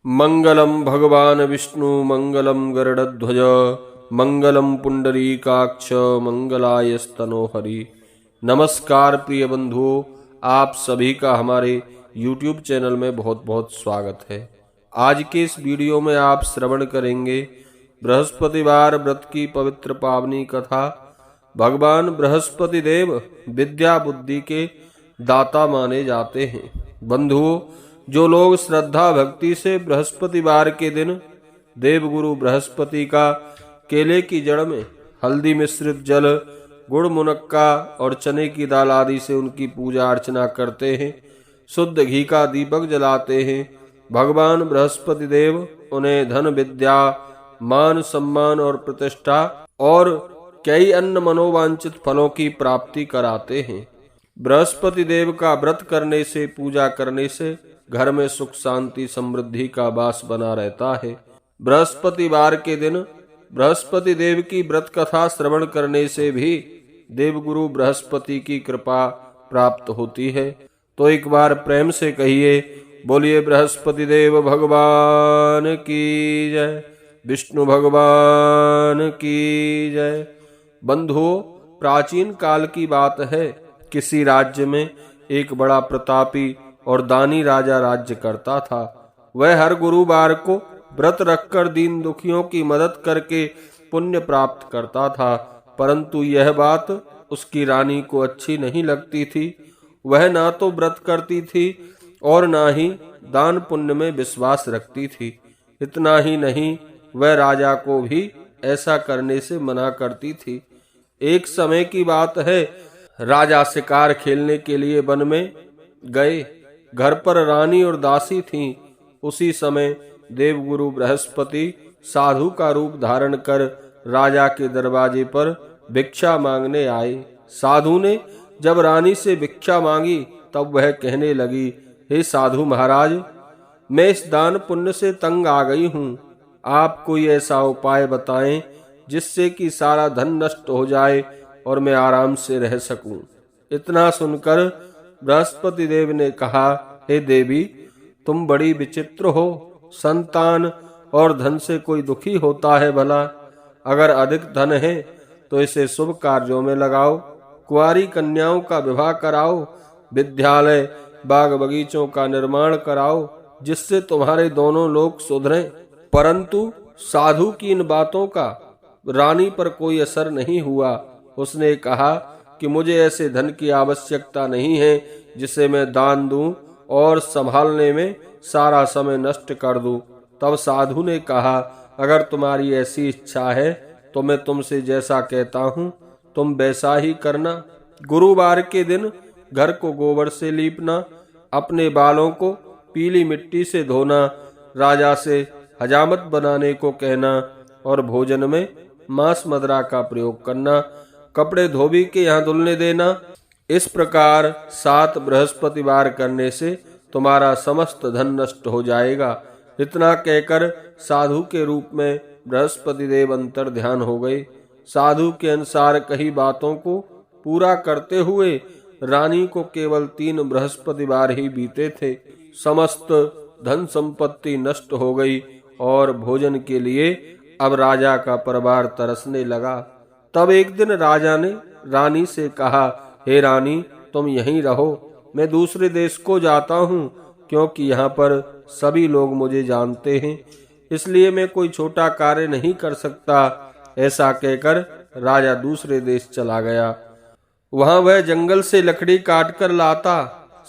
मंगलम भगवान विष्णु मंगलम गरुड़ध्वज मंगलम पुंडरीकाक्ष मंगलायस्तनो हरि। नमस्कार प्रिय बंधुओं, आप सभी का हमारे YouTube चैनल में बहुत बहुत स्वागत है। आज के इस वीडियो में आप श्रवण करेंगे बृहस्पतिवार व्रत की पवित्र पावनी कथा। भगवान बृहस्पति देव विद्या बुद्धि के दाता माने जाते हैं। बंधुओं, जो लोग श्रद्धा भक्ति से बृहस्पतिवार के दिन देवगुरु बृहस्पति का केले की जड़ में हल्दी मिश्रित जल, गुड़, मुनक्का और चने की दाल आदि से उनकी पूजा अर्चना करते हैं, शुद्ध घी का दीपक जलाते हैं, भगवान बृहस्पति देव उन्हें धन, विद्या, मान, सम्मान और प्रतिष्ठा और कई अन्य मनोवांछित फलों की प्राप्ति कराते हैं। बृहस्पति देव का व्रत करने से, पूजा करने से घर में सुख, शांति, समृद्धि का वास बना रहता है। बृहस्पतिवार के दिन बृहस्पति देव की व्रत कथा श्रवण करने से भी देवगुरु बृहस्पति की कृपा प्राप्त होती है। तो एक बार प्रेम से कहिए, बोलिए बृहस्पति देव भगवान की जय, विष्णु भगवान की जय। बंधुओं, प्राचीन काल की बात है, किसी राज्य में एक बड़ा प्रतापी और दानी राजा राज्य करता था। वह हर गुरुवार को व्रत रखकर दीन दुखियों की मदद करके पुण्य प्राप्त करता था, परंतु यह बात उसकी रानी को अच्छी नहीं लगती थी। वह ना तो व्रत करती थी और ना ही दान पुण्य में विश्वास रखती थी। इतना ही नहीं, वह राजा को भी ऐसा करने से मना करती थी। एक समय की बात है, राजा शिकार खेलने के लिए वन में गए। घर पर रानी और दासी थीं। उसी समय देवगुरु बृहस्पति साधु का रूप धारण कर राजा के दरवाजे पर भिक्षा मांगने आए। साधु ने जब रानी से भिक्षा मांगी तब वह कहने लगी, हे साधु महाराज, मैं इस दान पुण्य से तंग आ गई हूँ। आप कोई ऐसा उपाय बताएं जिससे कि सारा धन नष्ट हो जाए और मैं आराम से रह सकूं। इतना सुनकर बृहस्पति देव ने कहा, हे देवी, तुम बड़ी विचित्र हो। संतान और धन से कोई दुखी होता है भला? अगर अधिक धन है तो इसे शुभ कार्यों में लगाओ, कुंवारी कन्याओं का विवाह कराओ, विद्यालय, बाग बगीचों का निर्माण कराओ, जिससे तुम्हारे दोनों लोग सुधरें। परंतु साधु की इन बातों का रानी पर कोई असर नहीं हुआ। उसने कहा कि मुझे ऐसे धन की आवश्यकता नहीं है जिसे मैं दान दूं और संभालने में सारा समय नष्ट कर दूं। तब साधु ने कहा, अगर तुम्हारी ऐसी इच्छा है तो मैं तुमसे जैसा कहता हूं तुम वैसा ही करना। गुरुवार के दिन घर को गोबर से लीपना, अपने बालों को पीली मिट्टी से धोना, राजा से हजामत बनाने को कहना और भोजन में मांस मदिरा का प्रयोग करना, कपड़े धोबी के यहाँ धुलने देना। इस प्रकार 7 बृहस्पतिवार करने से तुम्हारा समस्त धन नष्ट हो जाएगा। इतना कहकर साधु के रूप में बृहस्पति देव अंतर ध्यान हो गए। साधु के अनुसार कही बातों को पूरा करते हुए रानी को केवल 3 बृहस्पतिवार ही बीते थे। समस्त धन संपत्ति नष्ट हो गई और भोजन के लिए अब राजा का परिवार तरसने लगा। तब एक दिन राजा ने रानी से कहा, हे रानी, तुम यहीं रहो, मैं दूसरे देश को जाता हूँ, क्योंकि यहाँ पर सभी लोग मुझे जानते हैं, इसलिए मैं कोई छोटा कार्य नहीं कर सकता। ऐसा कहकर राजा दूसरे देश चला गया। वहाँ वह जंगल से लकड़ी काट कर लाता,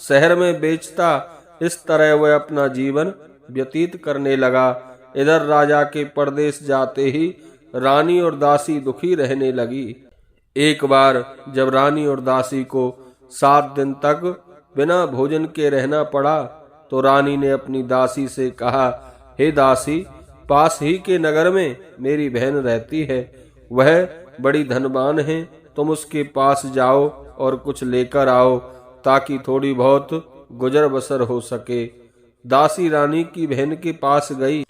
शहर में बेचता। इस तरह वह अपना जीवन व्यतीत करने लगा। इधर राजा के परदेश जाते ही रानी और दासी दुखी रहने लगी। एक बार जब रानी और दासी को 7 दिन तक बिना भोजन के रहना पड़ा तो रानी ने अपनी दासी से कहा, हे दासी, पास ही के नगर में मेरी बहन रहती है, वह बड़ी धनवान है, तुम उसके पास जाओ और कुछ लेकर आओ ताकि थोड़ी बहुत गुजर बसर हो सके। दासी रानी की बहन के पास गई।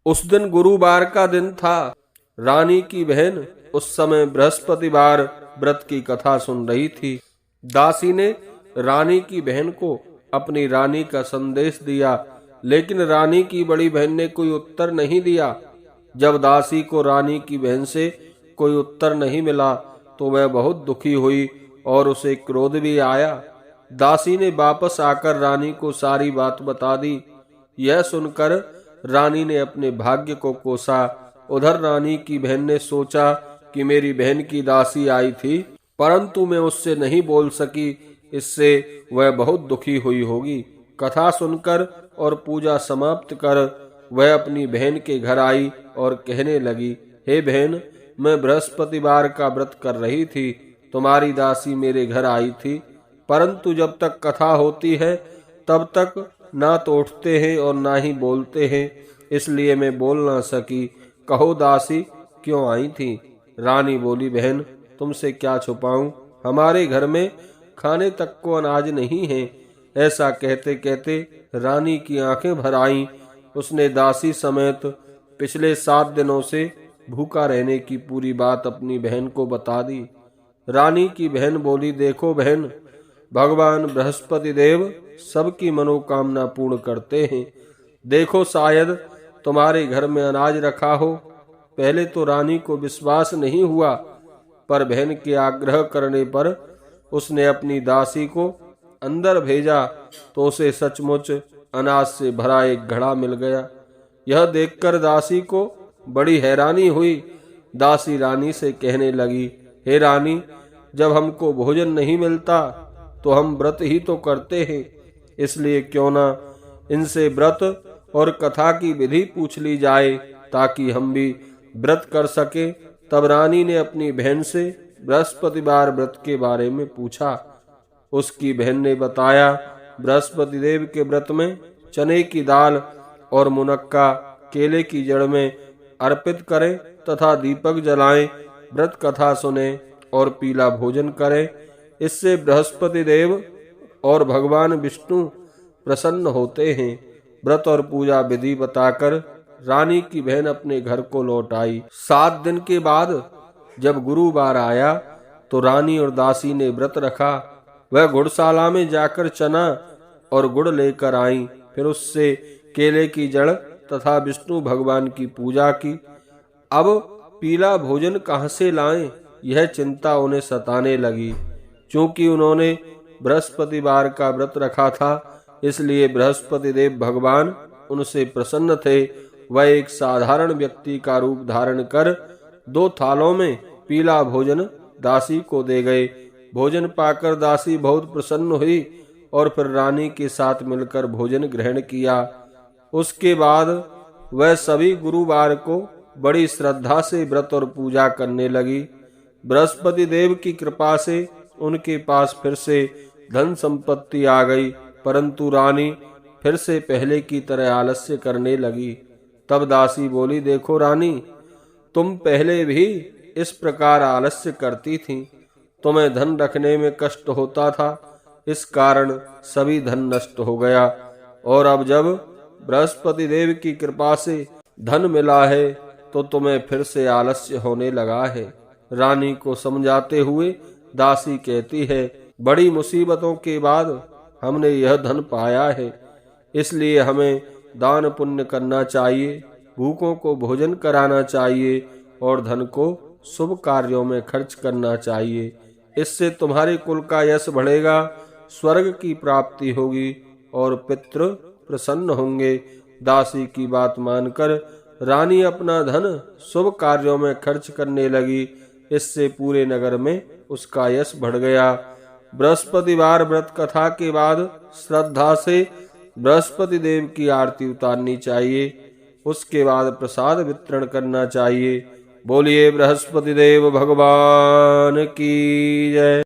उस दिन गुरुवार का दिन था। रानी की बहन उस समय बृहस्पतिवार व्रत की कथा सुन रही थी। दासी ने रानी की बहन को अपनी रानी का संदेश दिया लेकिन रानी की बड़ी बहन ने कोई उत्तर नहीं दिया। जब दासी को रानी की बहन से कोई उत्तर नहीं मिला तो वह बहुत दुखी हुई और उसे क्रोध भी आया। दासी ने वापस आकर रानी को सारी बात बता दी। यह सुनकर रानी ने अपने भाग्य को कोसा। उधर रानी की बहन ने सोचा कि मेरी बहन की दासी आई थी, परंतु मैं उससे नहीं बोल सकी, इससे वह बहुत दुखी हुई होगी। कथा सुनकर और पूजा समाप्त कर वह अपनी बहन के घर आई और कहने लगी, हे बहन, मैं बृहस्पतिवार का व्रत कर रही थी, तुम्हारी दासी मेरे घर आई थी, परंतु जब तक कथा होती है तब तक ना तो उठते हैं और ना ही बोलते हैं, इसलिए मैं बोल ना सकी। कहो दासी क्यों आई थी? रानी बोली, बहन तुमसे क्या छुपाऊं, हमारे घर में खाने तक को अनाज नहीं है। ऐसा कहते कहते रानी की आंखें भर आईं। उसने दासी समेत पिछले 7 दिनों से भूखा रहने की पूरी बात अपनी बहन को बता दी। रानी की बहन बोली, देखो बहन, भगवान बृहस्पति देव सबकी मनोकामना पूर्ण करते हैं। देखो शायद तुम्हारे घर में अनाज रखा हो। पहले तो रानी को विश्वास नहीं हुआ, पर बहन के आग्रह करने पर उसने अपनी दासी को अंदर भेजा तो उसे सचमुच अनाज से भरा एक घड़ा मिल गया। यह देखकर दासी को बड़ी हैरानी हुई। दासी रानी से कहने लगी, हे रानी, जब हमको भोजन नहीं मिलता तो हम व्रत ही तो करते हैं, इसलिए क्यों ना इनसे व्रत और कथा की विधि पूछ ली जाए ताकि हम भी व्रत कर सके। तब रानी ने अपनी बहन से बृहस्पतिवार व्रत के बारे में पूछा। उसकी बहन ने बताया, बृहस्पति देव के व्रत में चने की दाल और मुनक्का केले की जड़ में अर्पित करें तथा दीपक जलाएं, व्रत कथा सुने और पीला भोजन करें। इससे बृहस्पति देव और भगवान विष्णु प्रसन्न होते हैं। व्रत और पूजा विधि बताकर रानी की बहन अपने घर को लौट आई। 7 दिन के बाद जब गुरुवार आया तो रानी और दासी ने व्रत रखा। वह गुड़शाला में जाकर चना और गुड़ लेकर आई, फिर उससे केले की जड़ तथा विष्णु भगवान की पूजा की। अब पीला भोजन कहाँ से लाएं, यह चिंता उन्हें सताने लगी। चूंकि उन्होंने बृहस्पतिवार का व्रत रखा था, इसलिए बृहस्पति देव भगवान उनसे प्रसन्न थे। वह एक साधारण व्यक्ति का रूप धारण कर 2 थालों में पीला भोजन दासी को दे गए। भोजन पाकर दासी बहुत प्रसन्न हुई और फिर रानी के साथ मिलकर भोजन ग्रहण किया। उसके बाद वह सभी गुरुवार को बड़ी श्रद्धा से व्रत और पूजा करने लगी। बृहस्पति देव की कृपा से उनके पास फिर से धन संपत्ति आ गई, परंतु रानी फिर से पहले की तरह आलस्य करने लगी। तब दासी बोली, देखो रानी, तुम पहले भी इस प्रकार आलस्य करती थी, तुम्हें धन रखने में कष्ट होता था, इस कारण सभी धन नष्ट हो गया, और अब जब बृहस्पति देव की कृपा से धन मिला है तो तुम्हें फिर से आलस्य होने लगा है। रानी को समझाते हुए दासी कहती है, बड़ी मुसीबतों के बाद हमने यह धन पाया है, इसलिए हमें दान पुण्य करना चाहिए, भूखों को भोजन कराना चाहिए और धन को शुभ कार्यों में खर्च करना चाहिए। इससे तुम्हारे कुल का यश बढ़ेगा, स्वर्ग की प्राप्ति होगी और पितृ प्रसन्न होंगे। दासी की बात मानकर रानी अपना धन शुभ कार्यों में खर्च करने लगी। इससे पूरे नगर में उसका यश बढ़ गया। बृहस्पतिवार व्रत कथा के बाद श्रद्धा से बृहस्पति देव की आरती उतारनी चाहिए, उसके बाद प्रसाद वितरण करना चाहिए। बोलिए बृहस्पति देव भगवान की जय।